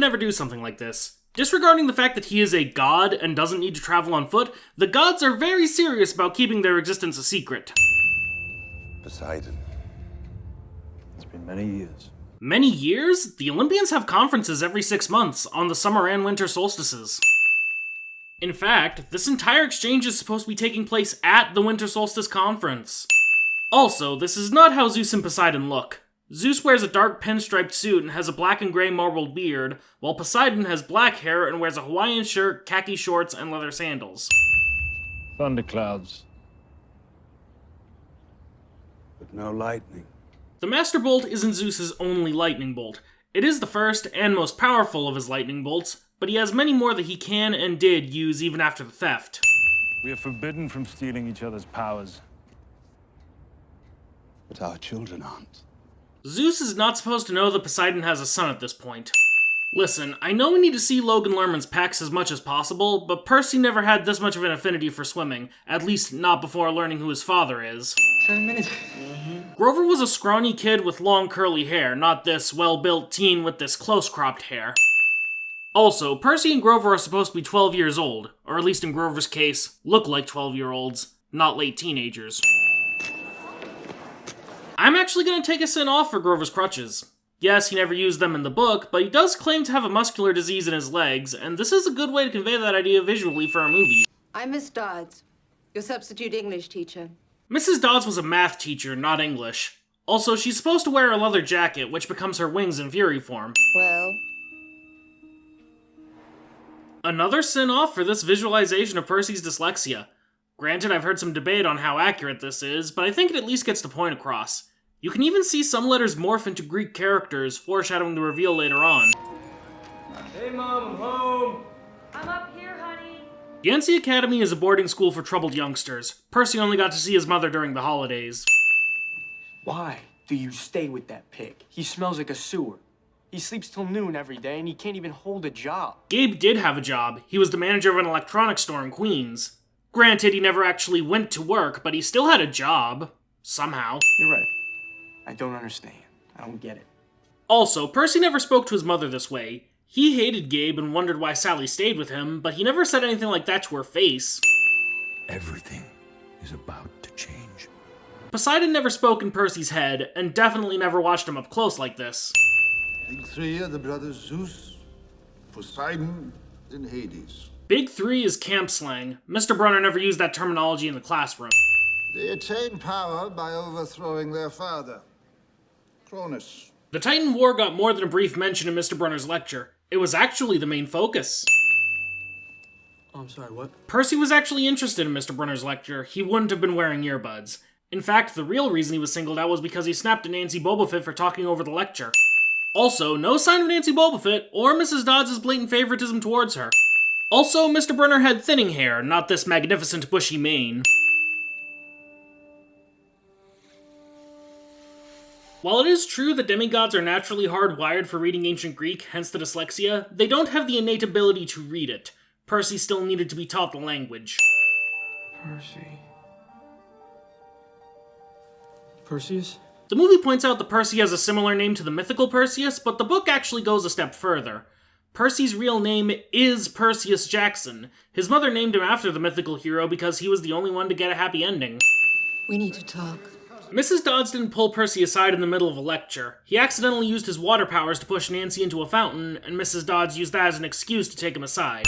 never do something like this. Disregarding the fact that he is a god and doesn't need to travel on foot, the gods are very serious about keeping their existence a secret. Poseidon. It's been many years. Many years? The Olympians have conferences every 6 months, on the summer and winter solstices. In fact, this entire exchange is supposed to be taking place at the Winter Solstice Conference. Also, this is not how Zeus and Poseidon look. Zeus wears a dark pinstriped suit and has a black and gray marbled beard, while Poseidon has black hair and wears a Hawaiian shirt, khaki shorts, and leather sandals. Thunderclouds. But no lightning. The Master Bolt isn't Zeus's only lightning bolt. It is the first and most powerful of his lightning bolts, but he has many more that he can and did use even after the theft. We are forbidden from stealing each other's powers. But our children aren't. Zeus is not supposed to know that Poseidon has a son at this point. Listen, I know we need to see Logan Lerman's pecs as much as possible, but Percy never had this much of an affinity for swimming, at least not before learning who his father is. 7 minutes. Grover was a scrawny kid with long curly hair, not this well-built teen with this close-cropped hair. Also, Percy and Grover are supposed to be 12 years old, or at least in Grover's case, look like 12-year-olds, not late teenagers. I'm actually going to take a sin off for Grover's crutches. Yes, he never used them in the book, but he does claim to have a muscular disease in his legs, and this is a good way to convey that idea visually for a movie. I'm Miss Dodds, your substitute English teacher. Mrs. Dodds was a math teacher, not English. Also, she's supposed to wear a leather jacket, which becomes her wings in Fury form. Well, Another sin off for this visualization of Percy's dyslexia. Granted, I've heard some debate on how accurate this is, but I think it at least gets the point across. You can even see some letters morph into Greek characters, foreshadowing the reveal later on. Hey, Mom, I'm home. I'm up here, honey. Yancy Academy is a boarding school for troubled youngsters. Percy only got to see his mother during the holidays. Why do you stay with that pig? He smells like a sewer. He sleeps till noon every day, and he can't even hold a job. Gabe did have a job. He was the manager of an electronics store in Queens. Granted, he never actually went to work, but he still had a job. Somehow. You're right. I don't understand. I don't get it. Also, Percy never spoke to his mother this way. He hated Gabe and wondered why Sally stayed with him, but he never said anything like that to her face. Everything is about to change. Poseidon never spoke in Percy's head, and definitely never watched him up close like this. Big three are the brothers Zeus, Poseidon, and Hades. Big Three is camp slang. Mr. Brunner never used that terminology in the classroom. They attain power by overthrowing their father, Cronus. The Titan War got more than a brief mention in Mr. Brunner's lecture. It was actually the main focus. Oh, I'm sorry, what? Percy was actually interested in Mr. Brunner's lecture. He wouldn't have been wearing earbuds. In fact, the real reason he was singled out was because he snapped at Nancy Bobofit for talking over the lecture. Also, no sign of Nancy Bobofit or Mrs. Dodds' blatant favoritism towards her. Also, Mr. Brunner had thinning hair, not this magnificent bushy mane. While it is true that demigods are naturally hardwired for reading ancient Greek, hence the dyslexia, they don't have the innate ability to read it. Percy still needed to be taught the language. Perseus? The movie points out that Percy has a similar name to the mythical Perseus, but the book actually goes a step further. Percy's real name is Perseus Jackson. His mother named him after the mythical hero because he was the only one to get a happy ending. we need to talk. Mrs. Dodds didn't pull Percy aside in the middle of a lecture. He accidentally used his water powers to push Nancy into a fountain, and Mrs. Dodds used that as an excuse to take him aside.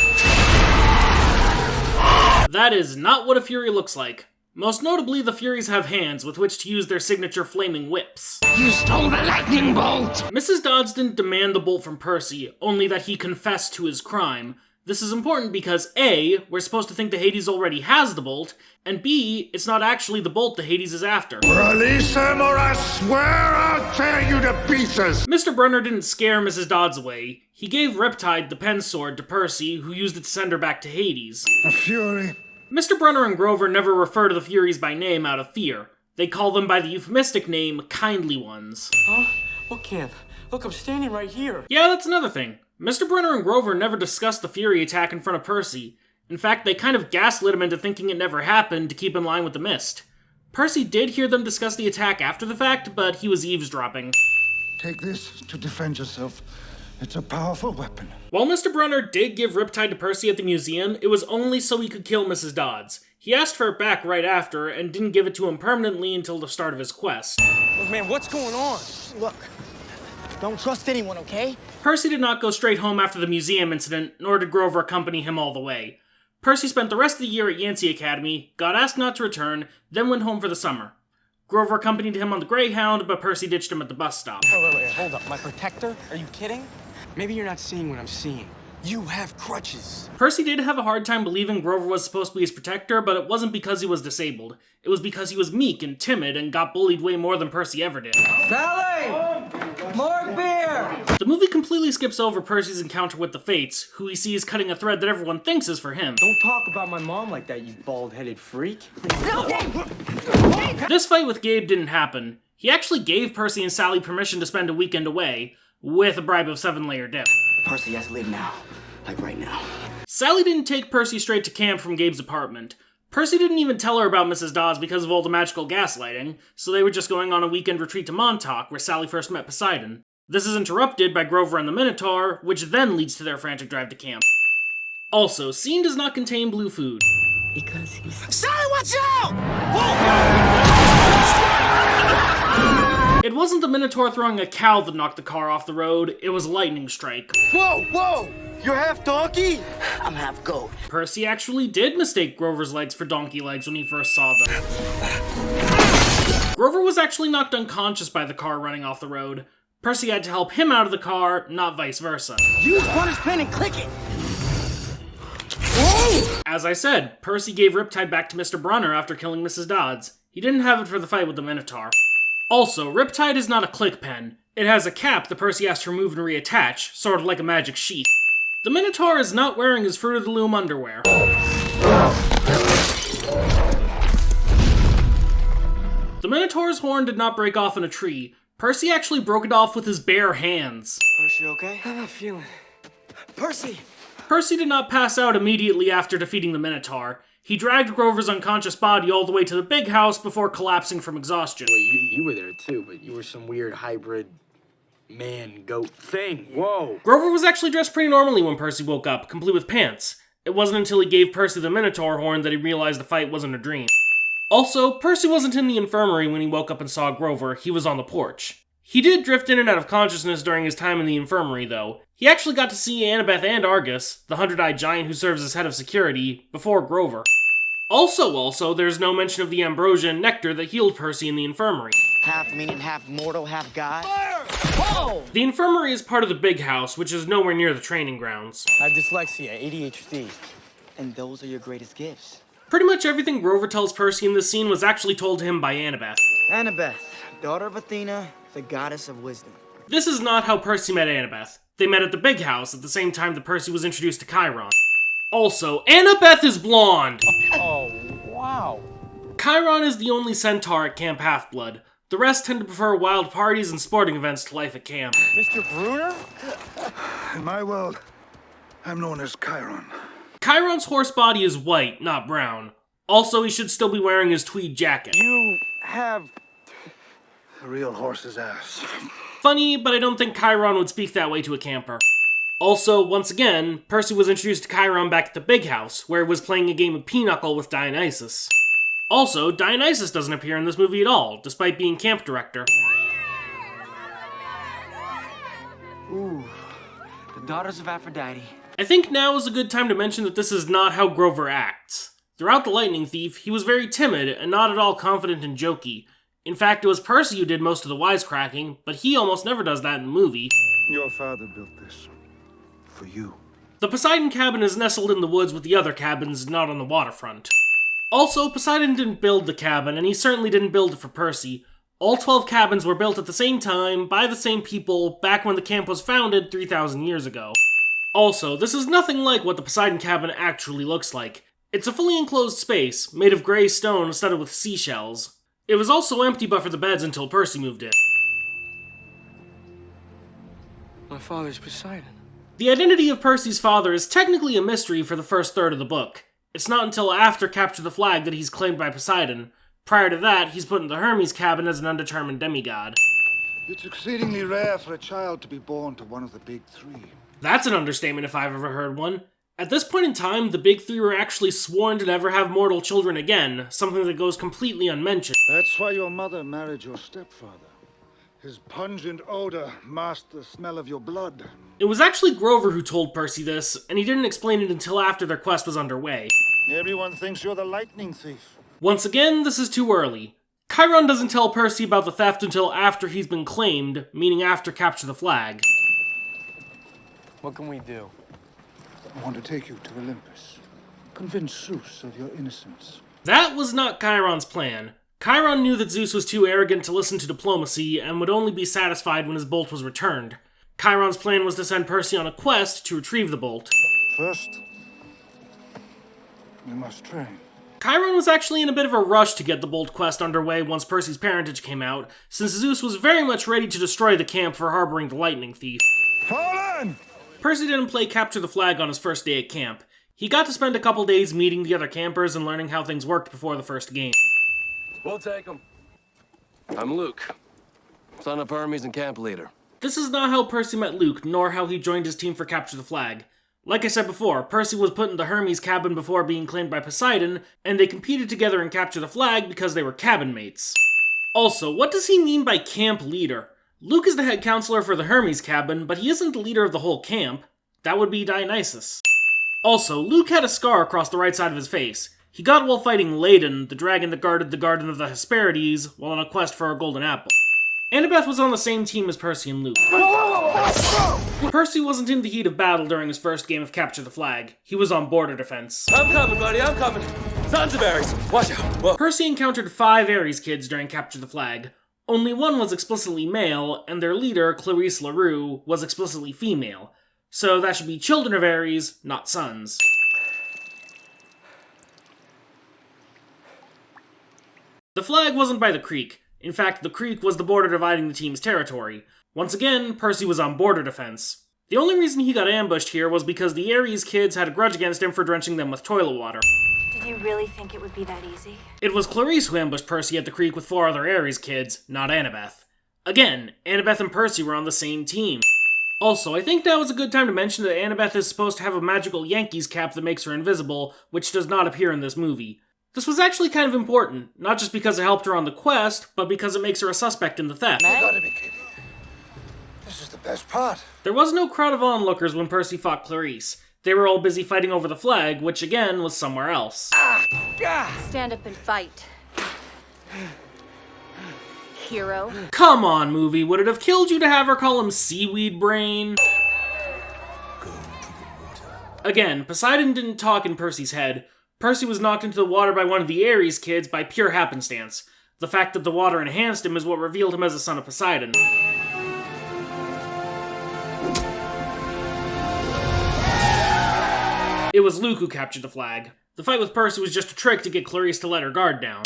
That is not what a Fury looks like. Most notably, the Furies have hands with which to use their signature flaming whips. You stole the lightning bolt! Mrs. Dodds didn't demand the bolt from Percy, only that he confess to his crime. This is important because A, we're supposed to think that Hades already has the bolt, and B, it's not actually the bolt that Hades is after. Release him or I swear I'll tear you to pieces! Mr. Brunner didn't scare Mrs. Dodds away. He gave Riptide the pen sword to Percy, who used it to send her back to Hades. A fury. Mr. Brunner and Grover never refer to the Furies by name out of fear. They call them by the euphemistic name, Kindly Ones. Huh? What camp? Look, I'm standing right here. Yeah, that's another thing. Mr. Brunner and Grover never discussed the Fury attack in front of Percy. In fact, they kind of gaslit him into thinking it never happened to keep in line with the mist. Percy did hear them discuss the attack after the fact, but he was eavesdropping. Take this to defend yourself. It's a powerful weapon. While Mr. Brunner did give Riptide to Percy at the museum, it was only so he could kill Mrs. Dodds. He asked for it back right after, and didn't give it to him permanently until the start of his quest. Look, man, what's going on? Look, don't trust anyone, okay? Percy did not go straight home after the museum incident, nor did Grover accompany him all the way. Percy spent the rest of the year at Yancy Academy, got asked not to return, then went home for the summer. Grover accompanied him on the Greyhound, but Percy ditched him at the bus stop. Wait, hold up. My protector? Are you kidding? Maybe you're not seeing what I'm seeing. You have crutches. Percy did have a hard time believing Grover was supposed to be his protector, but it wasn't because he was disabled. It was because he was meek and timid and got bullied way more than Percy ever did. Sally! More beer! The movie completely skips over Percy's encounter with the Fates, who he sees cutting a thread that everyone thinks is for him. Don't talk about my mom like that, you bald-headed freak. This fight with Gabe didn't happen. He actually gave Percy and Sally permission to spend a weekend away, with a bribe of 7-layer dip. Percy has to leave now. Like right now. Sally didn't take Percy straight to camp from Gabe's apartment. Percy didn't even tell her about Mrs. Dawes because of all the magical gaslighting, so they were just going on a weekend retreat to Montauk, where Sally first met Poseidon. This is interrupted by Grover and the Minotaur, which then leads to their frantic drive to camp. Also, scene does not contain blue food. Because he's... Sally, watch out! It wasn't the Minotaur throwing a cow that knocked the car off the road, it was a lightning strike. Whoa! You're half donkey? I'm half goat. Percy actually did mistake Grover's legs for donkey legs when he first saw them. Grover was actually knocked unconscious by the car running off the road. Percy had to help him out of the car, not vice versa. Use punishment and click it! As I said, Percy gave Riptide back to Mr. Brunner after killing Mrs. Dodds. He didn't have it for the fight with the Minotaur. Also, Riptide is not a click pen. It has a cap that Percy has to remove and reattach, sort of like a magic sheath. The Minotaur is not wearing his Fruit of the Loom underwear. The Minotaur's horn did not break off in a tree. Percy actually broke it off with his bare hands. Percy, okay? How am I feeling? Percy! Percy did not pass out immediately after defeating the Minotaur. He dragged Grover's unconscious body all the way to the big house before collapsing from exhaustion. Wait, you were there too, but you were some weird hybrid man-goat thing. Whoa! Grover was actually dressed pretty normally when Percy woke up, complete with pants. It wasn't until he gave Percy the Minotaur horn that he realized the fight wasn't a dream. Also, Percy wasn't in the infirmary when he woke up and saw Grover, he was on the porch. He did drift in and out of consciousness during his time in the infirmary, though. He actually got to see Annabeth and Argus, the 100-eyed giant who serves as head of security, before Grover. Also, there's no mention of the ambrosia and nectar that healed Percy in the infirmary. Half meaning half mortal, half god. The infirmary is part of the big house, which is nowhere near the training grounds. I have dyslexia, ADHD. And those are your greatest gifts. Pretty much everything Grover tells Percy in this scene was actually told to him by Annabeth. Annabeth, daughter of Athena, the goddess of wisdom. This is not how Percy met Annabeth. They met at the big house at the same time that Percy was introduced to Chiron. Also, Annabeth is blonde! Oh, wow. Chiron is the only centaur at Camp Half-Blood. The rest tend to prefer wild parties and sporting events to life at camp. Mr. Bruner? In my world, I'm known as Chiron. Chiron's horse body is white, not brown. Also, he should still be wearing his tweed jacket. You have... A real horse's ass. Funny, but I don't think Chiron would speak that way to a camper. Also, once again, Percy was introduced to Chiron back at the big house, where he was playing a game of pinochle with Dionysus. Also, Dionysus doesn't appear in this movie at all, despite being camp director. Ooh, the daughters of Aphrodite. I think now is a good time to mention that this is not how Grover acts. Throughout The Lightning Thief, he was very timid and not at all confident and jokey. In fact, it was Percy who did most of the wisecracking, but he almost never does that in the movie. Your father built this. For you. The Poseidon cabin is nestled in the woods with the other cabins, not on the waterfront. Also, Poseidon didn't build the cabin, and he certainly didn't build it for Percy. All 12 cabins were built at the same time, by the same people, back when the camp was founded 3,000 years ago. Also, this is nothing like what the Poseidon cabin actually looks like. It's a fully enclosed space, made of grey stone studded with seashells. It was also empty but for the beds until Percy moved in. My father's Poseidon. The identity of Percy's father is technically a mystery for the first third of the book. It's not until after Capture the Flag that he's claimed by Poseidon. Prior to that, he's put in the Hermes cabin as an undetermined demigod. It's exceedingly rare for a child to be born to one of the big three. That's an understatement if I've ever heard one. At this point in time, the big three were actually sworn to never have mortal children again, something that goes completely unmentioned. That's why your mother married your stepfather. His pungent odor masked the smell of your blood. It was actually Grover who told Percy this, and he didn't explain it until after their quest was underway. Everyone thinks you're the lightning thief. Once again, this is too early. Chiron doesn't tell Percy about the theft until after he's been claimed, meaning after Capture the Flag. What can we do? I want to take you to Olympus. Convince Zeus of your innocence. That was not Chiron's plan. Chiron knew that Zeus was too arrogant to listen to diplomacy and would only be satisfied when his bolt was returned. Chiron's plan was to send Percy on a quest to retrieve the bolt. First, we must train. Chiron was actually in a bit of a rush to get the bolt quest underway once Percy's parentage came out, since Zeus was very much ready to destroy the camp for harboring the lightning thief. Fallen! Percy didn't play Capture the Flag on his first day at camp. He got to spend a couple days meeting the other campers and learning how things worked before the first game. We'll take him. I'm Luke, son of Hermes and camp leader. This is not how Percy met Luke, nor how he joined his team for Capture the Flag. Like I said before, Percy was put in the Hermes cabin before being claimed by Poseidon, and they competed together in Capture the Flag because they were cabin mates. Also, what does he mean by camp leader? Luke is the head counselor for the Hermes cabin, but he isn't the leader of the whole camp. That would be Dionysus. Also, Luke had a scar across the right side of his face. He got while fighting Ladon, the dragon that guarded the Garden of the Hesperides, while on a quest for a golden apple. Annabeth was on the same team as Percy and Luke. Percy wasn't in the heat of battle during his first game of Capture the Flag. He was on border defense. I'm coming, buddy, I'm coming. Sons of Ares, watch out. Whoa. Percy encountered 5 Ares kids during Capture the Flag. Only one was explicitly male, and their leader, Clarice LaRue, was explicitly female. So that should be children of Ares, not sons. The flag wasn't by the creek. In fact, the creek was the border dividing the team's territory. Once again, Percy was on border defense. The only reason he got ambushed here was because the Ares kids had a grudge against him for drenching them with toilet water. Did you really think it would be that easy? It was Clarice who ambushed Percy at the creek with 4 other Ares kids, not Annabeth. Again, Annabeth and Percy were on the same team. Also, I think now is a good time to mention that Annabeth is supposed to have a magical Yankees cap that makes her invisible, which does not appear in this movie. This was actually kind of important, not just because it helped her on the quest, but because it makes her a suspect in the theft. You gotta be kidding. This is the best part. There was no crowd of onlookers when Percy fought Clarice. They were all busy fighting over the flag, which again was somewhere else. Stand up and fight. Hero. Come on, movie, would it have killed you to have her call him Seaweed Brain? Again, Poseidon didn't talk in Percy's head. Percy was knocked into the water by one of the Ares kids by pure happenstance. The fact that the water enhanced him is what revealed him as a son of Poseidon. It was Luke who captured the flag. The fight with Percy was just a trick to get Clarice to let her guard down.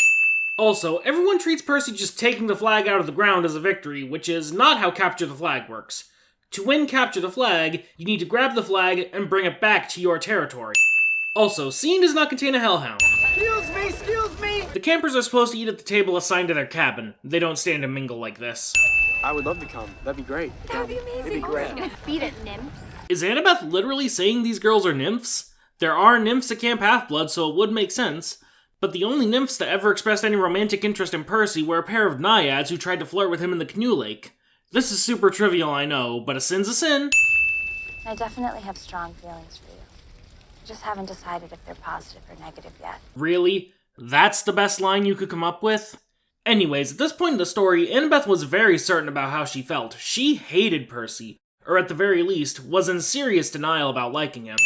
Also, everyone treats Percy just taking the flag out of the ground as a victory, which is not how Capture the Flag works. To win Capture the Flag, you need to grab the flag and bring it back to your territory. Also, scene does not contain a hellhound. Excuse me! The campers are supposed to eat at the table assigned to their cabin. They don't stand and mingle like this. I would love to come. That'd be great. That would be amazing. It'd be great. Beat it, nymphs. Is Annabeth literally saying these girls are nymphs? There are nymphs at Camp Half-Blood, so it would make sense. But the only nymphs that ever expressed any romantic interest in Percy were a pair of naiads who tried to flirt with him in the canoe lake. This is super trivial, I know, but a sin's a sin. I definitely have strong feelings for you. I just haven't decided if they're positive or negative yet. Really? That's the best line you could come up with? Anyways, at this point in the story, Annabeth was very certain about how she felt. She hated Percy, or at the very least, was in serious denial about liking him.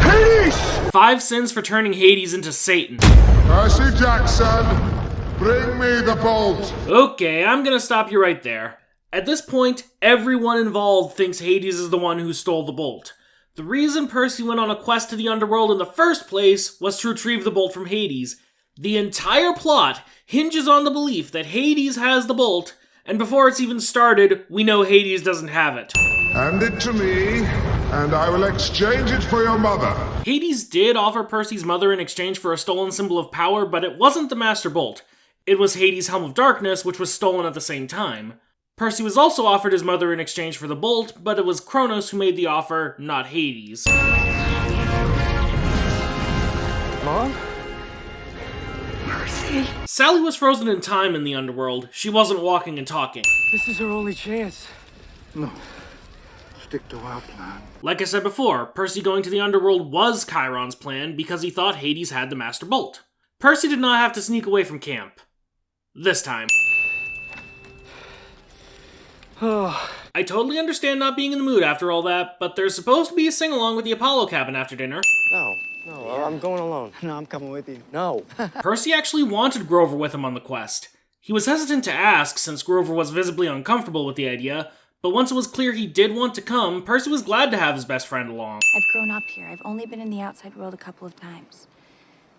Hades! 5 sins for turning Hades into Satan. Percy Jackson, bring me the bolt. Okay, I'm gonna stop you right there. At this point, everyone involved thinks Hades is the one who stole the bolt. The reason Percy went on a quest to the Underworld in the first place was to retrieve the bolt from Hades. The entire plot hinges on the belief that Hades has the bolt, and before it's even started, we know Hades doesn't have it. Hand it to me, and I will exchange it for your mother. Hades did offer Percy's mother in exchange for a stolen symbol of power, but it wasn't the Master Bolt. It was Hades' Helm of Darkness, which was stolen at the same time. Percy was also offered his mother in exchange for the bolt, but it was Kronos who made the offer, not Hades. Mom? Percy. Sally was frozen in time in the Underworld. She wasn't walking and talking. This is her only chance. No. Stick to our plan. Like I said before, Percy going to the Underworld was Chiron's plan because he thought Hades had the Master Bolt. Percy did not have to sneak away from camp. This time. I totally understand not being in the mood after all that, but there's supposed to be a sing-along with the Apollo cabin after dinner. No, I'm going alone. No, I'm coming with you. No. Percy actually wanted Grover with him on the quest. He was hesitant to ask since Grover was visibly uncomfortable with the idea, but once it was clear he did want to come, Percy was glad to have his best friend along. I've grown up here. I've only been in the outside world a couple of times.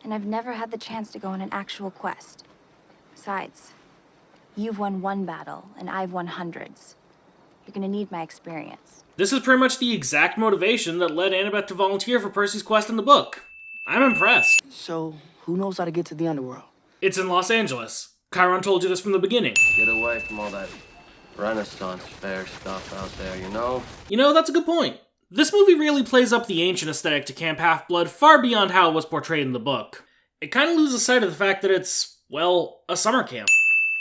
And I've never had the chance to go on an actual quest. Besides, you've won one battle, and I've won hundreds. You're gonna need my experience. This is pretty much the exact motivation that led Annabeth to volunteer for Percy's quest in the book. I'm impressed. So, who knows how to get to the Underworld? It's in Los Angeles. Chiron told you this from the beginning. Get away from all that Renaissance fair stuff out there, you know? You know, that's a good point. This movie really plays up the ancient aesthetic to Camp Half-Blood far beyond how it was portrayed in the book. It kind of loses sight of the fact that it's, well, a summer camp.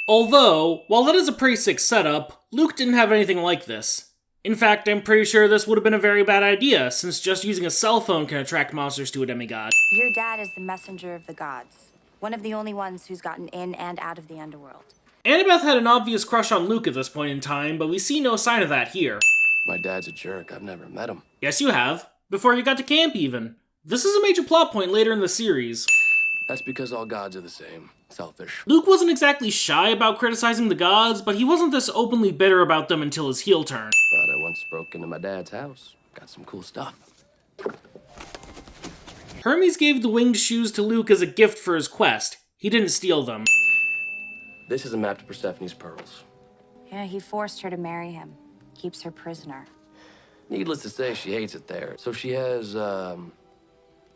Although, while that is a pretty sick setup, Luke didn't have anything like this. In fact, I'm pretty sure this would have been a very bad idea, since just using a cell phone can attract monsters to a demigod. Your dad is the messenger of the gods. One of the only ones who's gotten in and out of the Underworld. Annabeth had an obvious crush on Luke at this point in time, but we see no sign of that here. My dad's a jerk. I've never met him. Yes, you have. Before you got to camp, even. This is a major plot point later in the series. That's because all gods are the same. Selfish. Luke wasn't exactly shy about criticizing the gods, but he wasn't this openly bitter about them until his heel turn. But I once broke into my dad's house. Got some cool stuff. Hermes gave the winged shoes to Luke as a gift for his quest. He didn't steal them. This is a map to Persephone's pearls. Yeah, he forced her to marry him. Keeps her prisoner. Needless to say, she hates it there. So she has,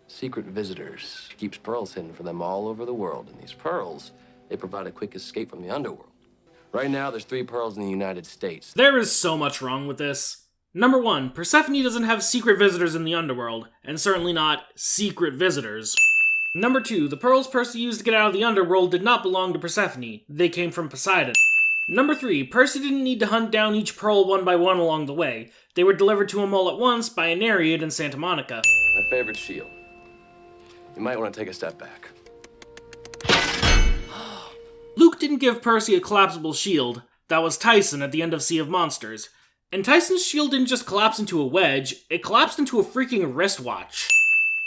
secret visitors. She keeps pearls hidden for them all over the world. And these pearls, they provide a quick escape from the underworld. Right now, there's 3 pearls in the United States. There is so much wrong with this. Number 1, Persephone doesn't have secret visitors in the underworld, and certainly not secret visitors. Number 2, the pearls Percy used to get out of the underworld did not belong to Persephone. They came from Poseidon. Number 3, Percy didn't need to hunt down each pearl one by one along the way. They were delivered to him all at once by a Nereid in Santa Monica. My favorite shield. You might want to take a step back. Luke didn't give Percy a collapsible shield. That was Tyson at the end of Sea of Monsters. And Tyson's shield didn't just collapse into a wedge, it collapsed into a freaking wristwatch.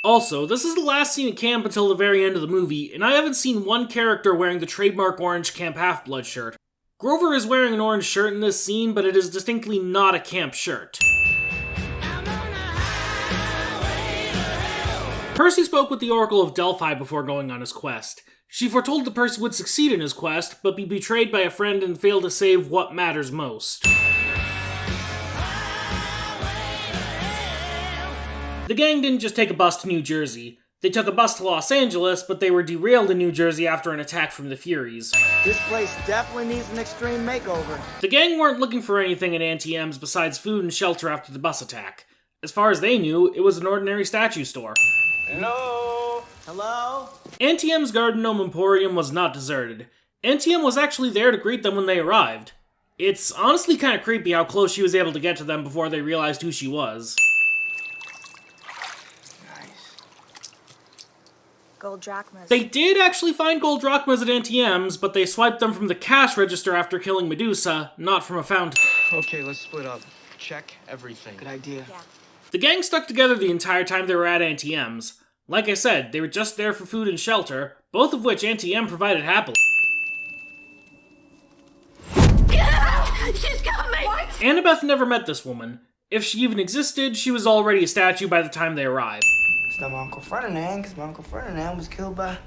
Also, this is the last scene at camp until the very end of the movie, and I haven't seen one character wearing the trademark orange Camp Half-Blood shirt. Grover is wearing an orange shirt in this scene, but it is distinctly not a camp shirt. Percy spoke with the Oracle of Delphi before going on his quest. She foretold that Percy would succeed in his quest, but be betrayed by a friend and fail to save what matters most. The gang didn't just take a bus to New Jersey. They took a bus to Los Angeles, but they were derailed in New Jersey after an attack from the Furies. This place definitely needs an extreme makeover. The gang weren't looking for anything at Auntie M's besides food and shelter after the bus attack. As far as they knew, it was an ordinary statue store. Hello? Hello? Auntie M's Garden Gnome Emporium was not deserted. Auntie M was actually there to greet them when they arrived. It's honestly kind of creepy how close she was able to get to them before they realized who she was. Gold drachmas. They did actually find gold drachmas at Auntie M's, but they swiped them from the cash register after killing Medusa, not from a fountain. Okay, let's split up. Check everything. Good idea. Yeah. The gang stuck together the entire time they were at Auntie M's. Like I said, they were just there for food and shelter, both of which Auntie M provided happily. She's coming! What? Annabeth never met this woman. If she even existed, she was already a statue by the time they arrived. It's not my Uncle Ferdinand, because my Uncle Ferdinand was killed by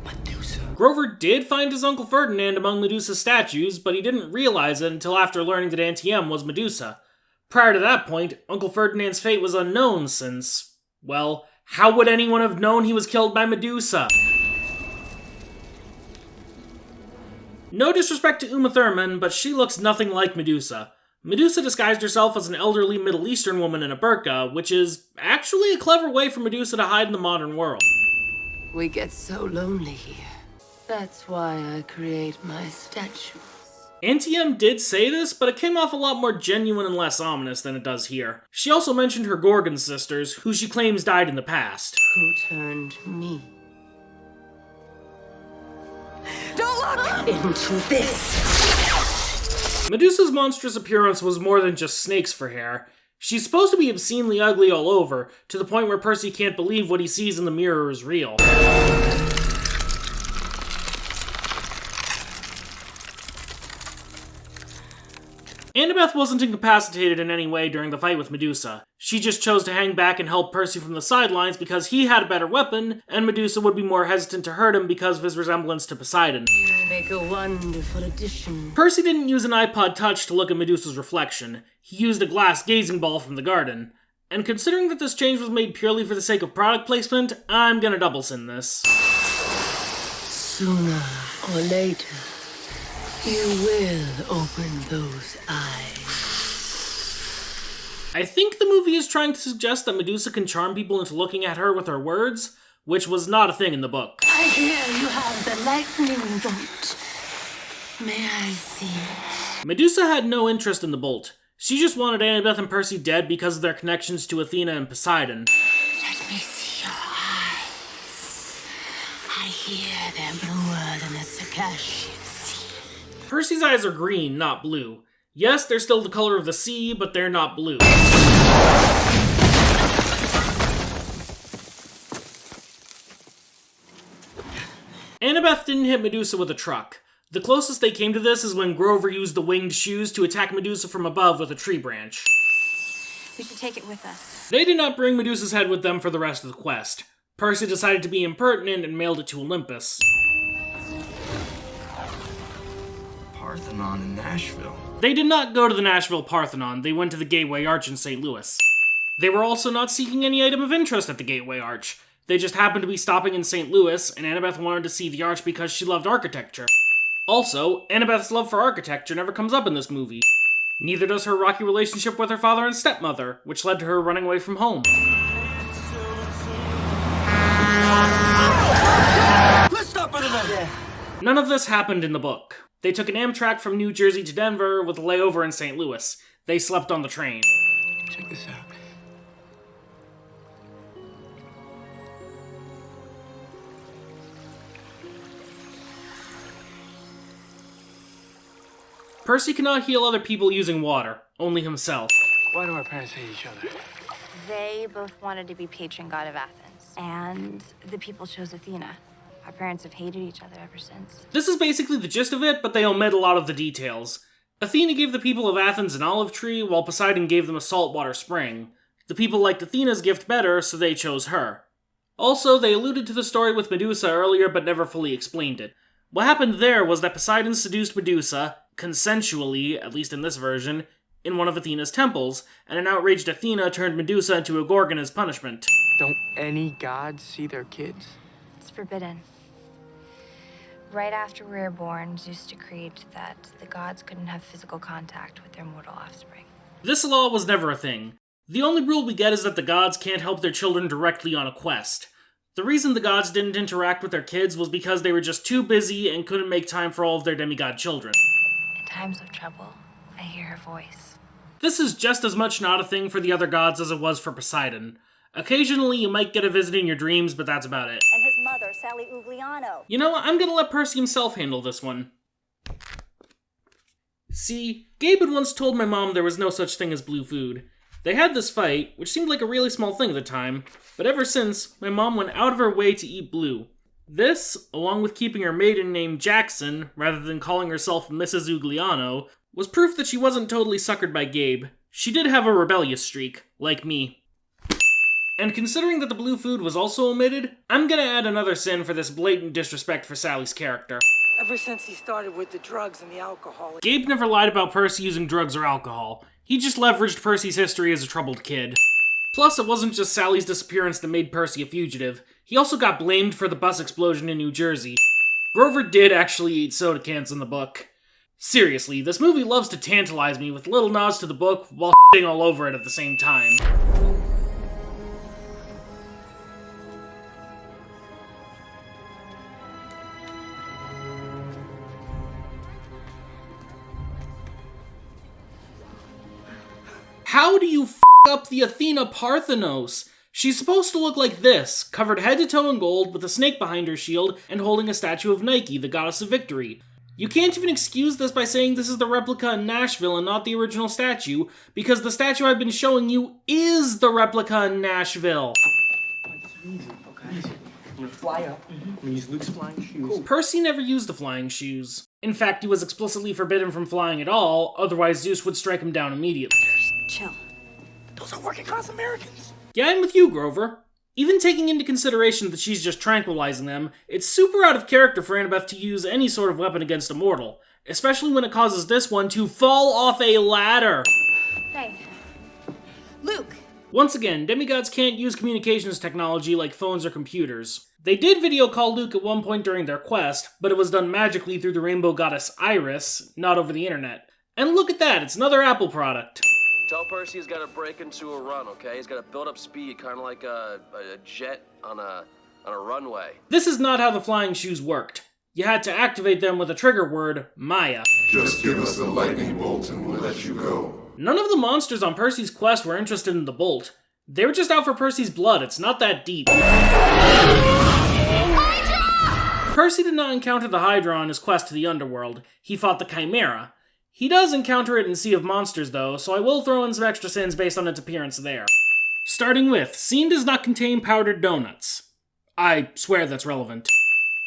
Medusa. Grover did find his Uncle Ferdinand among Medusa's statues, but he didn't realize it until after learning that Auntie M was Medusa. Prior to that point, Uncle Ferdinand's fate was unknown since, well, how would anyone have known he was killed by Medusa? No disrespect to Uma Thurman, but she looks nothing like Medusa. Medusa disguised herself as an elderly Middle Eastern woman in a burqa, which is actually a clever way for Medusa to hide in the modern world. We get so lonely here. That's why I create my statues. Auntie M did say this, but it came off a lot more genuine and less ominous than it does here. She also mentioned her Gorgon sisters, who she claims died in the past. Who turned me? Don't look into this! Medusa's monstrous appearance was more than just snakes for hair. She's supposed to be obscenely ugly all over, to the point where Percy can't believe what he sees in the mirror is real. Annabeth wasn't incapacitated in any way during the fight with Medusa. She just chose to hang back and help Percy from the sidelines because he had a better weapon, and Medusa would be more hesitant to hurt him because of his resemblance to Poseidon. You make a wonderful addition. Percy didn't use an iPod Touch to look at Medusa's reflection. He used a glass gazing ball from the garden. And considering that this change was made purely for the sake of product placement, I'm gonna double sin this. Sooner or later, you will open those eyes. I think the movie is trying to suggest that Medusa can charm people into looking at her with her words, which was not a thing in the book. I hear you have the lightning bolt. May I see? Medusa had no interest in the bolt. She just wanted Annabeth and Percy dead because of their connections to Athena and Poseidon. Let me see your eyes. I hear they're bluer than the Circassian sea. Percy's eyes are green, not blue. Yes, they're still the color of the sea, but they're not blue. Annabeth didn't hit Medusa with a truck. The closest they came to this is when Grover used the winged shoes to attack Medusa from above with a tree branch. We should take it with us. They did not bring Medusa's head with them for the rest of the quest. Percy decided to be impertinent and mailed it to Olympus. Parthenon in Nashville. They did not go to the Nashville Parthenon, they went to the Gateway Arch in St. Louis. They were also not seeking any item of interest at the Gateway Arch. They just happened to be stopping in St. Louis, and Annabeth wanted to see the arch because she loved architecture. Also, Annabeth's love for architecture never comes up in this movie. Neither does her rocky relationship with her father and stepmother, which led to her running away from home. Let's stop for the minute. None of this happened in the book. They took an Amtrak from New Jersey to Denver with a layover in St. Louis. They slept on the train. Check this out. Percy cannot heal other people using water, only himself. Why do our parents hate each other? They both wanted to be patron god of Athens, and the people chose Athena. Our parents have hated each other ever since. This is basically the gist of it, but they omit a lot of the details. Athena gave the people of Athens an olive tree, while Poseidon gave them a saltwater spring. The people liked Athena's gift better, so they chose her. Also, they alluded to the story with Medusa earlier, but never fully explained it. What happened there was that Poseidon seduced Medusa, consensually, at least in this version, in one of Athena's temples, and an outraged Athena turned Medusa into a Gorgon as punishment. Don't any gods see their kids? It's forbidden. Right after we were born, Zeus decreed that the gods couldn't have physical contact with their mortal offspring. This law was never a thing. The only rule we get is that the gods can't help their children directly on a quest. The reason the gods didn't interact with their kids was because they were just too busy and couldn't make time for all of their demigod children. In times of trouble, I hear her voice. This is just as much not a thing for the other gods as it was for Poseidon. Occasionally, you might get a visit in your dreams, but that's about it. And his mother, Sally Ugliano. You know, I'm gonna let Percy himself handle this one. See, Gabe had once told my mom there was no such thing as blue food. They had this fight, which seemed like a really small thing at the time, but ever since, my mom went out of her way to eat blue. This, along with keeping her maiden name Jackson, rather than calling herself Mrs. Ugliano, was proof that she wasn't totally suckered by Gabe. She did have a rebellious streak, like me. And considering that the blue food was also omitted, I'm gonna add another sin for this blatant disrespect for Sally's character. Ever since he started with the drugs and the alcohol... Gabe never lied about Percy using drugs or alcohol. He just leveraged Percy's history as a troubled kid. Plus, it wasn't just Sally's disappearance that made Percy a fugitive. He also got blamed for the bus explosion in New Jersey. Grover did actually eat soda cans in the book. Seriously, this movie loves to tantalize me with little nods to the book while shitting all over it at the same time. How do you f*** up the Athena Parthenos? She's supposed to look like this, covered head to toe in gold with a snake behind her shield and holding a statue of Nike, the goddess of victory. You can't even excuse this by saying this is the replica in Nashville and not the original statue, because the statue I've been showing you is the replica in Nashville. Easy, okay? I'm gonna fly up. I'm gonna use Luke's flying shoes. Cool. Percy never used the flying shoes. In fact, he was explicitly forbidden from flying at all, otherwise Zeus would strike him down immediately. Chill. Those are working class Americans. Yeah, I'm with you, Grover. Even taking into consideration that she's just tranquilizing them, it's super out of character for Annabeth to use any sort of weapon against a mortal, especially when it causes this one to fall off a ladder. Hey. Luke. Once again, demigods can't use communications technology like phones or computers. They did video call Luke at one point during their quest, but it was done magically through the rainbow goddess Iris, not over the internet. And look at that, it's another Apple product. Tell Percy he's got to break into a run, okay? He's got to build up speed, kind of like a jet on a runway. This is not how the flying shoes worked. You had to activate them with a trigger word, Maya. Just give us the lightning bolt and we'll let you go. None of the monsters on Percy's quest were interested in the bolt. They were just out for Percy's blood, it's not that deep. Hydra! Percy did not encounter the Hydra on his quest to the Underworld. He fought the Chimera. He does encounter it in Sea of Monsters though, so I will throw in some extra sins based on its appearance there. Starting with, scene does not contain powdered donuts. I swear that's relevant.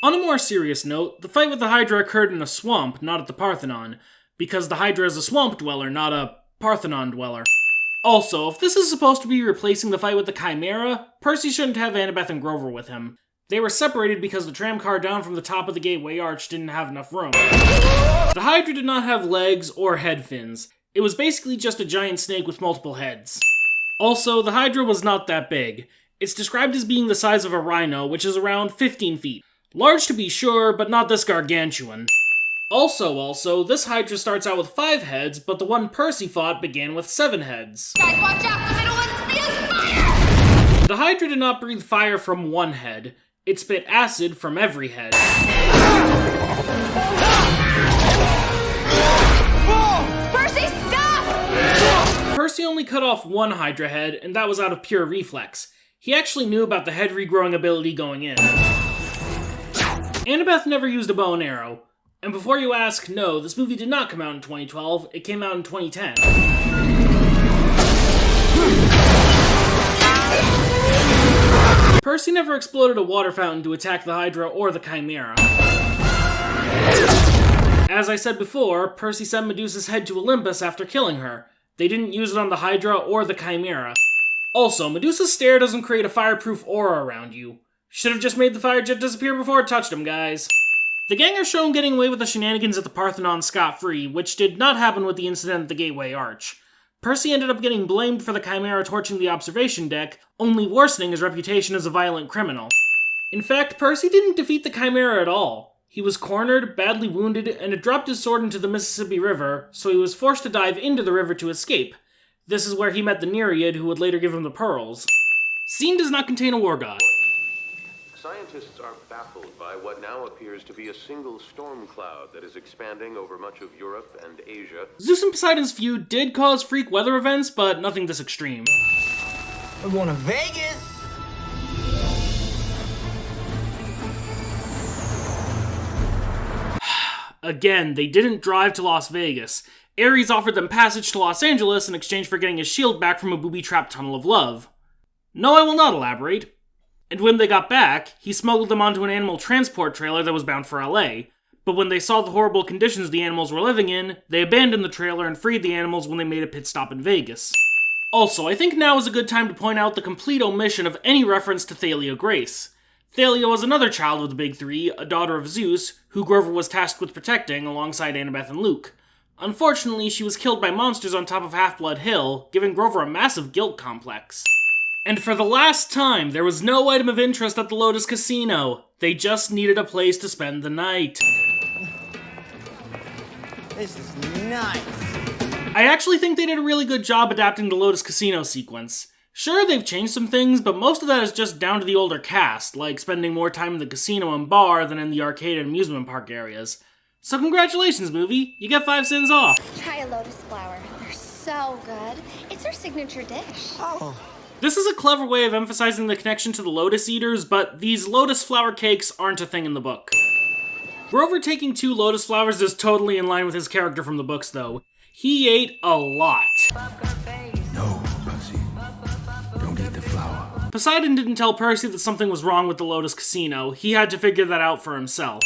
On a more serious note, the fight with the Hydra occurred in a swamp, not at the Parthenon, because the Hydra is a swamp dweller, not a Parthenon dweller. Also, if this is supposed to be replacing the fight with the Chimera, Percy shouldn't have Annabeth and Grover with him. They were separated because the tram car down from the top of the gateway arch didn't have enough room. The Hydra did not have legs or head fins. It was basically just a giant snake with multiple heads. Also, the Hydra was not that big. It's described as being the size of a rhino, which is around 15 feet. Large to be sure, but not this gargantuan. Also, this Hydra starts out with 5 heads, but the one Percy fought began with 7 heads. Guys, watch out! The middle one spews fire! The Hydra did not breathe fire from one head. It spit acid from every head. Percy, stop! Percy only cut off one Hydra head, and that was out of pure reflex. He actually knew about the head regrowing ability going in. Annabeth never used a bow and arrow. And before you ask, no, this movie did not come out in 2012, it came out in 2010. Percy never exploded a water fountain to attack the Hydra or the Chimera. As I said before, Percy sent Medusa's head to Olympus after killing her. They didn't use it on the Hydra or the Chimera. Also, Medusa's stare doesn't create a fireproof aura around you. Should have just made the fire jet disappear before it touched him, guys. The gang are shown getting away with the shenanigans at the Parthenon scot-free, which did not happen with the incident at the Gateway Arch. Percy ended up getting blamed for the Chimera torching the observation deck, only worsening his reputation as a violent criminal. In fact, Percy didn't defeat the Chimera at all. He was cornered, badly wounded, and had dropped his sword into the Mississippi River, so he was forced to dive into the river to escape. This is where he met the Nereid, who would later give him the pearls. Scene does not contain a war god. Scientists are baffled by what now appears to be a single storm cloud that is expanding over much of Europe and Asia. Zeus and Poseidon's feud did cause freak weather events, but nothing this extreme. We're going to Vegas! Again, they didn't drive to Las Vegas. Ares offered them passage to Los Angeles in exchange for getting his shield back from a booby-trapped tunnel of love. No, I will not elaborate. And when they got back, he smuggled them onto an animal transport trailer that was bound for LA. But when they saw the horrible conditions the animals were living in, they abandoned the trailer and freed the animals when they made a pit stop in Vegas. Also, I think now is a good time to point out the complete omission of any reference to Thalia Grace. Thalia was another child of the Big Three, a daughter of Zeus, who Grover was tasked with protecting alongside Annabeth and Luke. Unfortunately, she was killed by monsters on top of Half-Blood Hill, giving Grover a massive guilt complex. And for the last time, there was no item of interest at the Lotus Casino. They just needed a place to spend the night. This is nice. I actually think they did a really good job adapting the Lotus Casino sequence. Sure, they've changed some things, but most of that is just down to the older cast, like spending more time in the casino and bar than in the arcade and amusement park areas. So congratulations, movie. You get 5 cents off. Try a lotus flower. They're so good. It's our signature dish. Oh. This is a clever way of emphasizing the connection to the Lotus Eaters, but these lotus flower cakes aren't a thing in the book. Grover taking 2 lotus flowers is totally in line with his character from the books, though. He ate a lot. No, Percy. Don't eat the flower. Poseidon didn't tell Percy that something was wrong with the Lotus Casino. He had to figure that out for himself.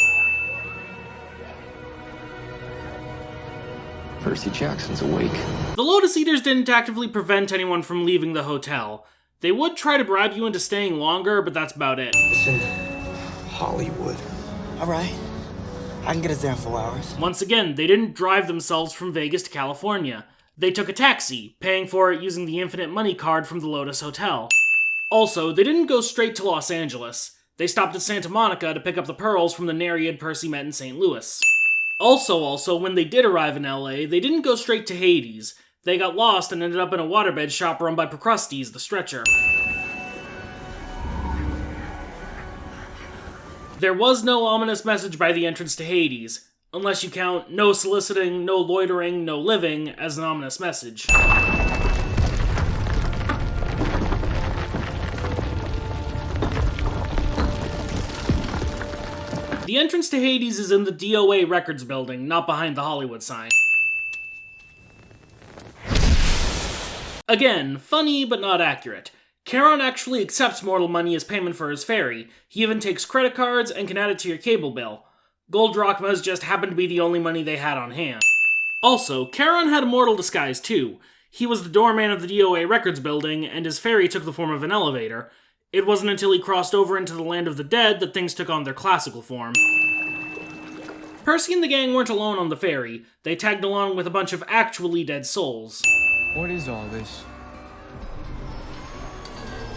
Percy Jackson's awake. The Lotus Eaters didn't actively prevent anyone from leaving the hotel. They would try to bribe you into staying longer, but that's about it. Listen, Hollywood. All right. I can get us there in 4 hours. Once again, they didn't drive themselves from Vegas to California. They took a taxi, paying for it using the infinite money card from the Lotus Hotel. Also, they didn't go straight to Los Angeles. They stopped at Santa Monica to pick up the pearls from the Nereid Percy met in St. Louis. Also, when they did arrive in LA, they didn't go straight to Hades. They got lost and ended up in a waterbed shop run by Procrustes, the Stretcher. There was no ominous message by the entrance to Hades, unless you count no soliciting, no loitering, no living as an ominous message. The entrance to Hades is in the DOA Records building, not behind the Hollywood sign. Again, funny but not accurate. Charon actually accepts mortal money as payment for his ferry. He even takes credit cards and can add it to your cable bill. Gold drachmas just happened to be the only money they had on hand. Also, Charon had a mortal disguise too. He was the doorman of the DOA Records building, and his ferry took the form of an elevator. It wasn't until he crossed over into the land of the dead that things took on their classical form. Percy and the gang weren't alone on the ferry. They tagged along with a bunch of actually dead souls. What is all this?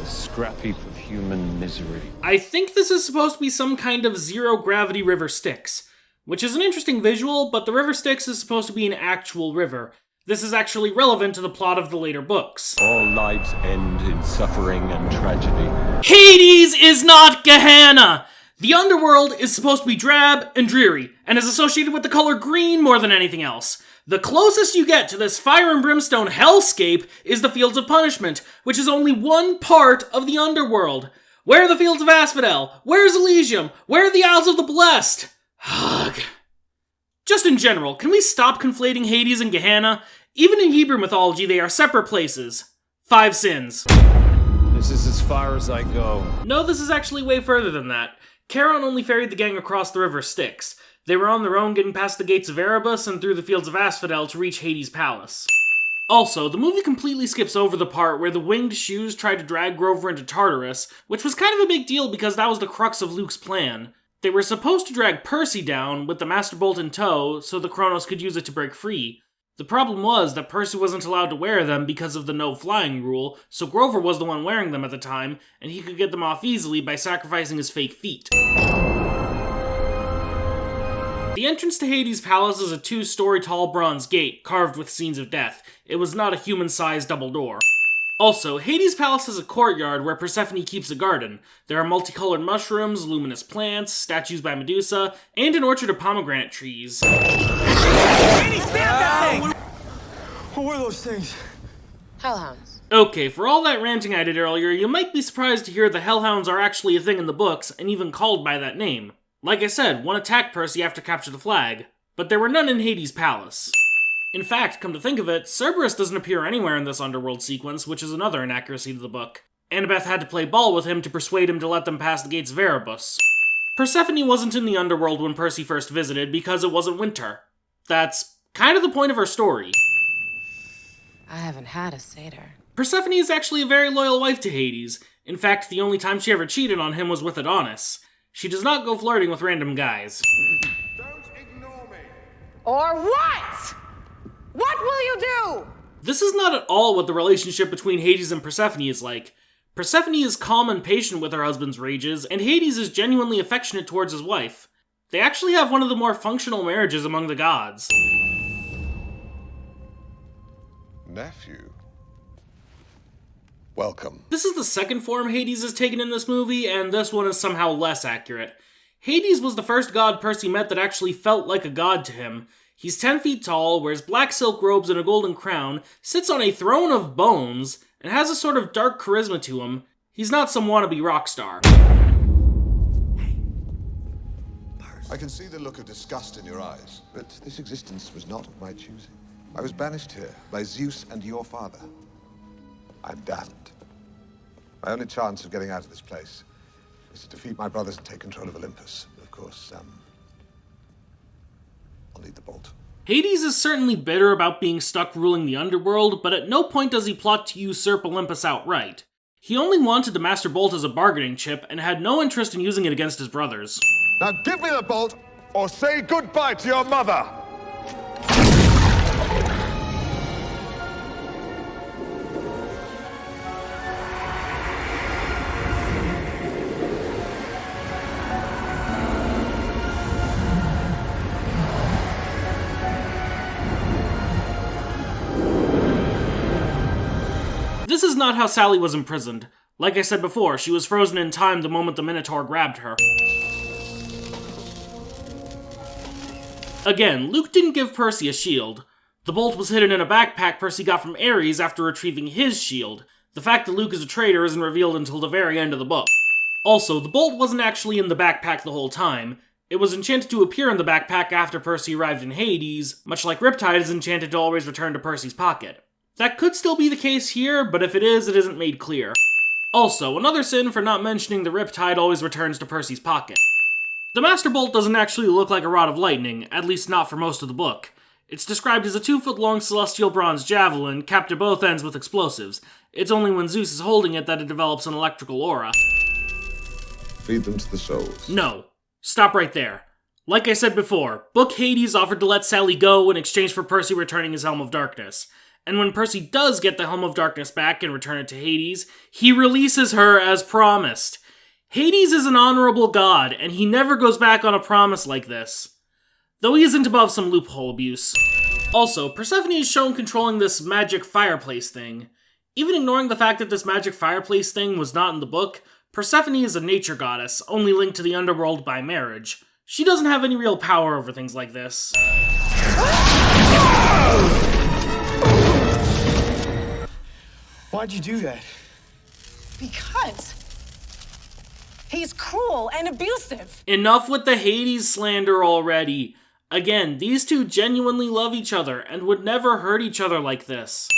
A scrap heap of human misery. I think this is supposed to be some kind of zero-gravity river Styx, which is an interesting visual, but the river Styx is supposed to be an actual river. This is actually relevant to the plot of the later books. All lives end in suffering and tragedy. Hades is not Gehenna! The Underworld is supposed to be drab and dreary, and is associated with the color green more than anything else. The closest you get to this fire and brimstone hellscape is the Fields of Punishment, which is only one part of the Underworld. Where are the Fields of Asphodel? Where's Elysium? Where are the Isles of the Blessed? Ugh. Just in general, can we stop conflating Hades and Gehenna? Even in Hebrew mythology, they are separate places. 5 sins. This is as far as I go. No, this is actually way further than that. Charon only ferried the gang across the river Styx. They were on their own getting past the gates of Erebus and through the Fields of Asphodel to reach Hades' palace. Also, the movie completely skips over the part where the winged shoes tried to drag Grover into Tartarus, which was kind of a big deal because that was the crux of Luke's plan. They were supposed to drag Percy down with the Master Bolt in tow so the Kronos could use it to break free. The problem was that Percy wasn't allowed to wear them because of the no flying rule, so Grover was the one wearing them at the time, and he could get them off easily by sacrificing his fake feet. The entrance to Hades' palace is a 2-story tall bronze gate, carved with scenes of death. It was not a human-sized double door. Also, Hades' palace has a courtyard where Persephone keeps a garden. There are multicolored mushrooms, luminous plants, statues by Medusa, and an orchard of pomegranate trees. Hades, stand that thing! What were those things? Hellhounds. Okay, for all that ranting I did earlier, you might be surprised to hear the Hellhounds are actually a thing in the books, and even called by that name. Like I said, one attacked Percy after capture the flag, but there were none in Hades' palace. In fact, come to think of it, Cerberus doesn't appear anywhere in this Underworld sequence, which is another inaccuracy to the book. Annabeth had to play ball with him to persuade him to let them pass the gates of Erebus. Persephone wasn't in the Underworld when Percy first visited because it wasn't winter. That's kind of the point of her story. I haven't had a satyr. Persephone is actually a very loyal wife to Hades. In fact, the only time she ever cheated on him was with Adonis. She does not go flirting with random guys. Or what? What will you do? This is not at all what the relationship between Hades and Persephone is like. Persephone is calm and patient with her husband's rages, and Hades is genuinely affectionate towards his wife. They actually have one of the more functional marriages among the gods. Nephew. Welcome. This is the second form Hades is taken in this movie, and this one is somehow less accurate. Hades was the first god Percy met that actually felt like a god to him. He's 10 feet tall, wears black silk robes and a golden crown, sits on a throne of bones, and has a sort of dark charisma to him. He's not some wannabe rock star. I can see the look of disgust in your eyes, but this existence was not of my choosing. I was banished here by Zeus and your father. I'm damned. My only chance of getting out of this place is to defeat my brothers and take control of Olympus. But of course, I'll need the bolt. Hades is certainly bitter about being stuck ruling the Underworld, but at no point does he plot to usurp Olympus outright. He only wanted the Master Bolt as a bargaining chip, and had no interest in using it against his brothers. Now give me the bolt, or say goodbye to your mother! This is not how Sally was imprisoned. Like I said before, she was frozen in time the moment the Minotaur grabbed her. Again, Luke didn't give Percy a shield. The bolt was hidden in a backpack Percy got from Ares after retrieving his shield. The fact that Luke is a traitor isn't revealed until the very end of the book. Also, the bolt wasn't actually in the backpack the whole time. It was enchanted to appear in the backpack after Percy arrived in Hades, much like Riptide is enchanted to always return to Percy's pocket. That could still be the case here, but if it is, it isn't made clear. Also, another sin for not mentioning the Riptide always returns to Percy's pocket. The Master Bolt doesn't actually look like a rod of lightning, at least not for most of the book. It's described as a 2-foot-long celestial bronze javelin, capped at both ends with explosives. It's only when Zeus is holding it that it develops an electrical aura. Feed them to the souls. No. Stop right there. Like I said before, Book Hades offered to let Sally go in exchange for Percy returning his Helm of Darkness. And when Percy does get the Helm of Darkness back and return it to Hades, he releases her as promised. Hades is an honorable god, and he never goes back on a promise like this. Though he isn't above some loophole abuse. Also, Persephone is shown controlling this magic fireplace thing. Even ignoring the fact that this magic fireplace thing was not in the book, Persephone is a nature goddess, only linked to the Underworld by marriage. She doesn't have any real power over things like this. Why'd you do that? Because he's cruel and abusive. Enough with the Hades slander already. Again, these two genuinely love each other and would never hurt each other like this.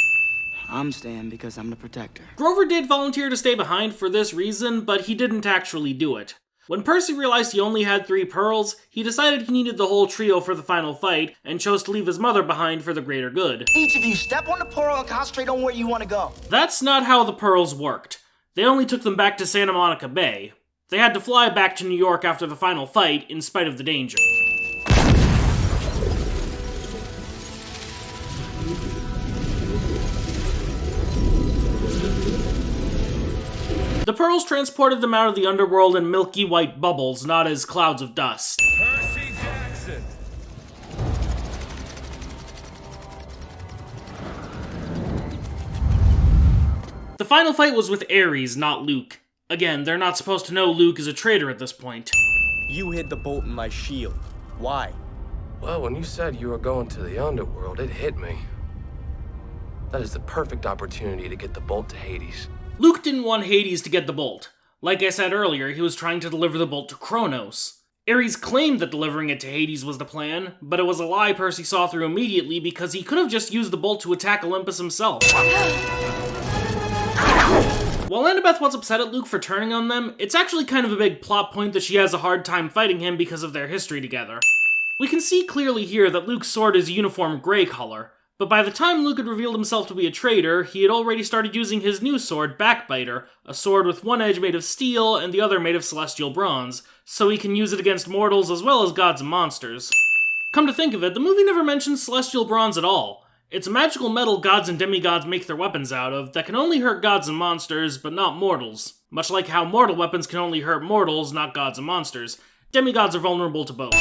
I'm staying because I'm the protector. Grover did volunteer to stay behind for this reason, but he didn't actually do it. When Percy realized he only had 3 pearls, he decided he needed the whole trio for the final fight, and chose to leave his mother behind for the greater good. Each of you step on the pearl and concentrate on where you want to go. That's not how the pearls worked. They only took them back to Santa Monica Bay. They had to fly back to New York after the final fight, in spite of the danger. The pearls transported them out of the Underworld in milky white bubbles, not as clouds of dust. Percy Jackson. The final fight was with Ares, not Luke. Again, they're not supposed to know Luke is a traitor at this point. You hid the bolt in my shield. Why? Well, when you said you were going to the Underworld, it hit me. That is the perfect opportunity to get the bolt to Hades. Luke didn't want Hades to get the bolt. Like I said earlier, he was trying to deliver the bolt to Kronos. Ares claimed that delivering it to Hades was the plan, but it was a lie Percy saw through immediately because he could have just used the bolt to attack Olympus himself. While Annabeth was upset at Luke for turning on them, it's actually kind of a big plot point that she has a hard time fighting him because of their history together. We can see clearly here that Luke's sword is a uniform gray color, But by the time Luke had revealed himself to be a traitor, he had already started using his new sword, Backbiter, a sword with one edge made of steel and the other made of celestial bronze, so he can use it against mortals as well as gods and monsters. Come to think of it, the movie never mentions celestial bronze at all. It's a magical metal gods and demigods make their weapons out of that can only hurt gods and monsters, but not mortals. Much like how mortal weapons can only hurt mortals, not gods and monsters. Demigods are vulnerable to both.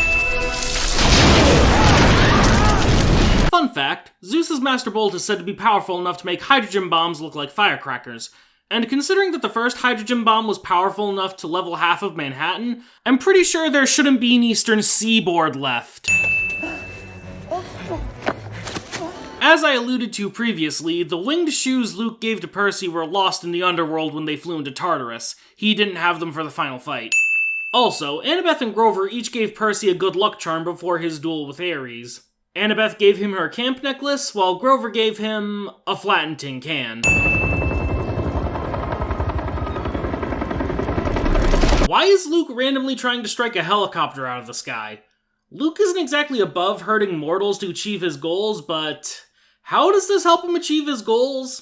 Fun fact, Zeus's Master Bolt is said to be powerful enough to make hydrogen bombs look like firecrackers. And considering that the first hydrogen bomb was powerful enough to level half of Manhattan, I'm pretty sure there shouldn't be an eastern seaboard left. As I alluded to previously, the winged shoes Luke gave to Percy were lost in the Underworld when they flew into Tartarus. He didn't have them for the final fight. Also, Annabeth and Grover each gave Percy a good luck charm before his duel with Ares. Annabeth gave him her camp necklace, while Grover gave him a flattened tin can. Why is Luke randomly trying to strike a helicopter out of the sky? Luke isn't exactly above hurting mortals to achieve his goals, but how does this help him achieve his goals?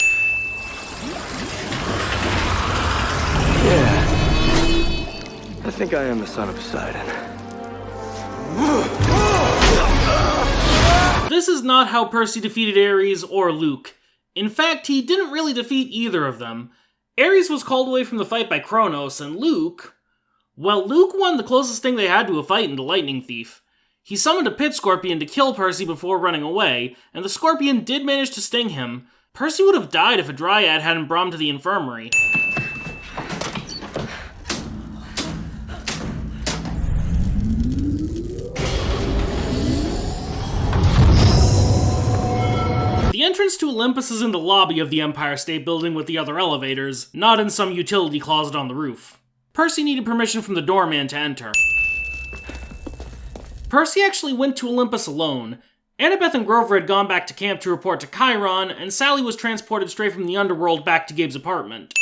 Yeah. I think I am the son of Poseidon. This is not how Percy defeated Ares or Luke. In fact, he didn't really defeat either of them. Ares was called away from the fight by Kronos, and Luke... well, Luke won the closest thing they had to a fight in the Lightning Thief. He summoned a pit scorpion to kill Percy before running away, and the scorpion did manage to sting him. Percy would have died if a dryad hadn't brought him to the infirmary. The entrance to Olympus is in the lobby of the Empire State Building with the other elevators, not in some utility closet on the roof. Percy needed permission from the doorman to enter. Percy actually went to Olympus alone. Annabeth and Grover had gone back to camp to report to Chiron, and Sally was transported straight from the Underworld back to Gabe's apartment.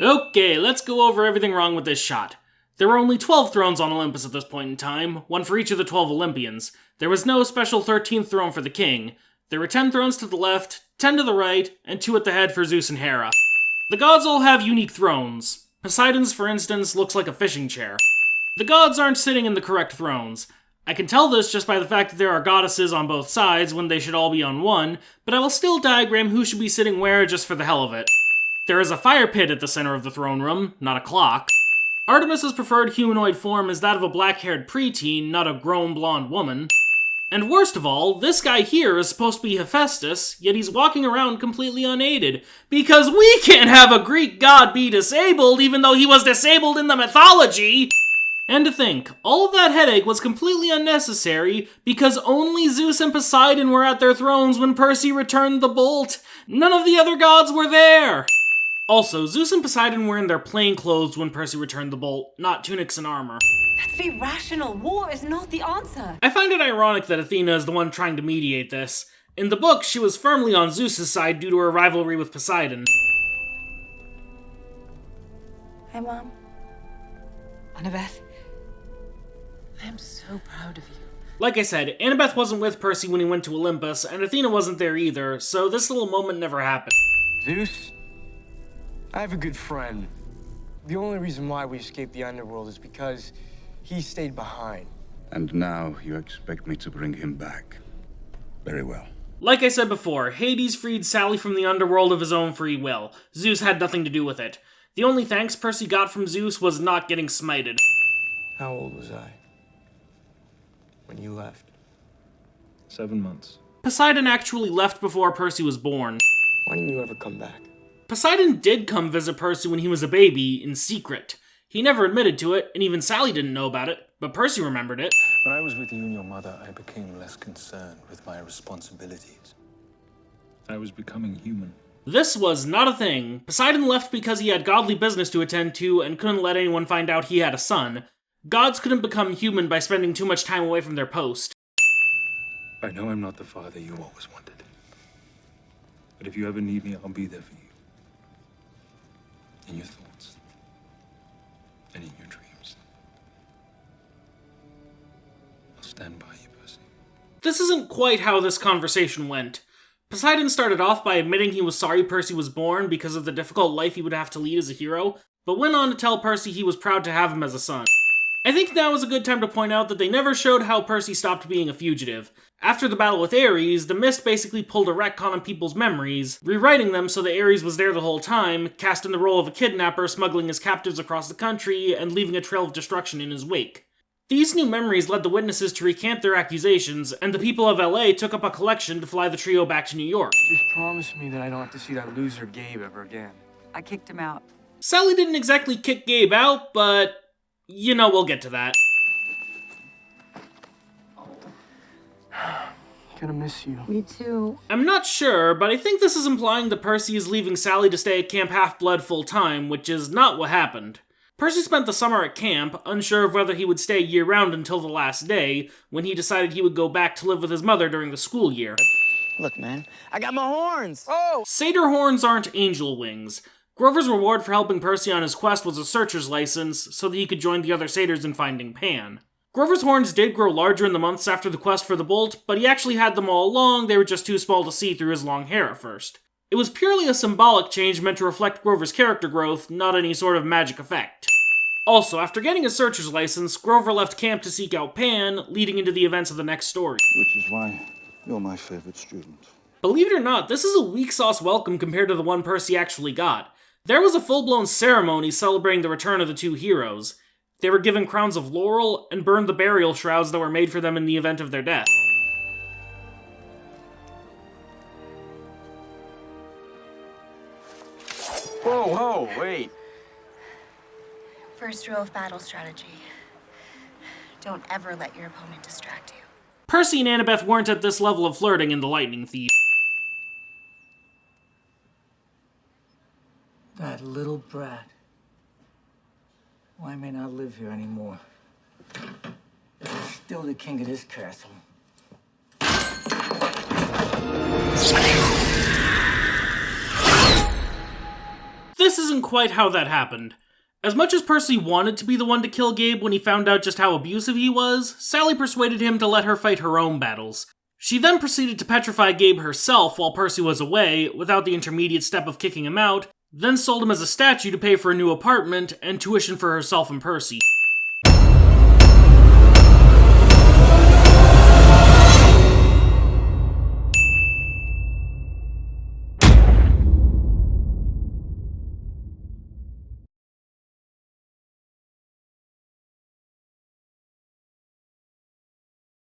Okay, let's go over everything wrong with this shot. There were only 12 thrones on Olympus at this point in time, one for each of the 12 Olympians. There was no special 13th throne for the king. There were 10 thrones to the left, 10 to the right, and 2 at the head for Zeus and Hera. The gods all have unique thrones. Poseidon's, for instance, looks like a fishing chair. The gods aren't sitting in the correct thrones. I can tell this just by the fact that there are goddesses on both sides when they should all be on one, but I will still diagram who should be sitting where just for the hell of it. There is a fire pit at the center of the throne room, not a clock. Artemis's preferred humanoid form is that of a black-haired preteen, not a grown blonde woman. And worst of all, this guy here is supposed to be Hephaestus, yet he's walking around completely unaided. Because we can't have a Greek god be disabled even though he was disabled in the mythology! And to think, all of that headache was completely unnecessary because only Zeus and Poseidon were at their thrones when Percy returned the bolt. None of the other gods were there! Also, Zeus and Poseidon were in their plain clothes when Percy returned the bolt, not tunics and armor. Let's be rational. War is not the answer. I find it ironic that Athena is the one trying to mediate this. In the book, she was firmly on Zeus' side due to her rivalry with Poseidon. Hi, Mom. Annabeth, I'm so proud of you. Like I said, Annabeth wasn't with Percy when he went to Olympus, and Athena wasn't there either, so this little moment never happened. Zeus, I have a good friend. The only reason why we escaped the Underworld is because he stayed behind. And now you expect me to bring him back. Very well. Like I said before, Hades freed Sally from the Underworld of his own free will. Zeus had nothing to do with it. The only thanks Percy got from Zeus was not getting smited. How old was I when you left? 7 months. Poseidon actually left before Percy was born. Why didn't you ever come back? Poseidon did come visit Percy when he was a baby, in secret. He never admitted to it, and even Sally didn't know about it, but Percy remembered it. When I was with you and your mother, I became less concerned with my responsibilities. I was becoming human. This was not a thing. Poseidon left because he had godly business to attend to and couldn't let anyone find out he had a son. Gods couldn't become human by spending too much time away from their post. I know I'm not the father you always wanted. But if you ever need me, I'll be there for you. In your thoughts. And in your dreams. I'll stand by you, Percy. This isn't quite how this conversation went. Poseidon started off by admitting he was sorry Percy was born because of the difficult life he would have to lead as a hero, but went on to tell Percy he was proud to have him as a son. I think now is a good time to point out that they never showed how Percy stopped being a fugitive. After the battle with Ares, the Mist basically pulled a retcon on people's memories, rewriting them so that Ares was there the whole time, cast in the role of a kidnapper smuggling his captives across the country and leaving a trail of destruction in his wake. These new memories led the witnesses to recant their accusations, and the people of LA took up a collection to fly the trio back to New York. Just promise me that I don't have to see that loser Gabe ever again. I kicked him out. Sally didn't exactly kick Gabe out, but you know, we'll get to that. Gonna miss you. Me too. I'm not sure, but I think this is implying that Percy is leaving Sally to stay at Camp Half-Blood full-time, which is not what happened. Percy spent the summer at camp, unsure of whether he would stay year-round until the last day, when he decided he would go back to live with his mother during the school year. Look, man, I got my horns! Oh! Satyr horns aren't angel wings. Grover's reward for helping Percy on his quest was a searcher's license, so that he could join the other satyrs in finding Pan. Grover's horns did grow larger in the months after the quest for the bolt, but he actually had them all along, they were just too small to see through his long hair at first. It was purely a symbolic change meant to reflect Grover's character growth, not any sort of magic effect. Also, after getting his searcher's license, Grover left camp to seek out Pan, leading into the events of the next story. Which is why you're my favorite student. Believe it or not, this is a weak sauce welcome compared to the one Percy actually got. There was a full-blown ceremony celebrating the return of the two heroes. They were given crowns of laurel and burned the burial shrouds that were made for them in the event of their death. Whoa, wait. First rule of battle strategy. Don't ever let your opponent distract you. Percy and Annabeth weren't at this level of flirting in The Lightning Thief. That little brat. Why may not live here anymore? If he's still the king of this castle. This isn't quite how that happened. As much as Percy wanted to be the one to kill Gabe when he found out just how abusive he was, Sally persuaded him to let her fight her own battles. She then proceeded to petrify Gabe herself while Percy was away, without the intermediate step of kicking him out, then sold him as a statue to pay for a new apartment and tuition for herself and Percy.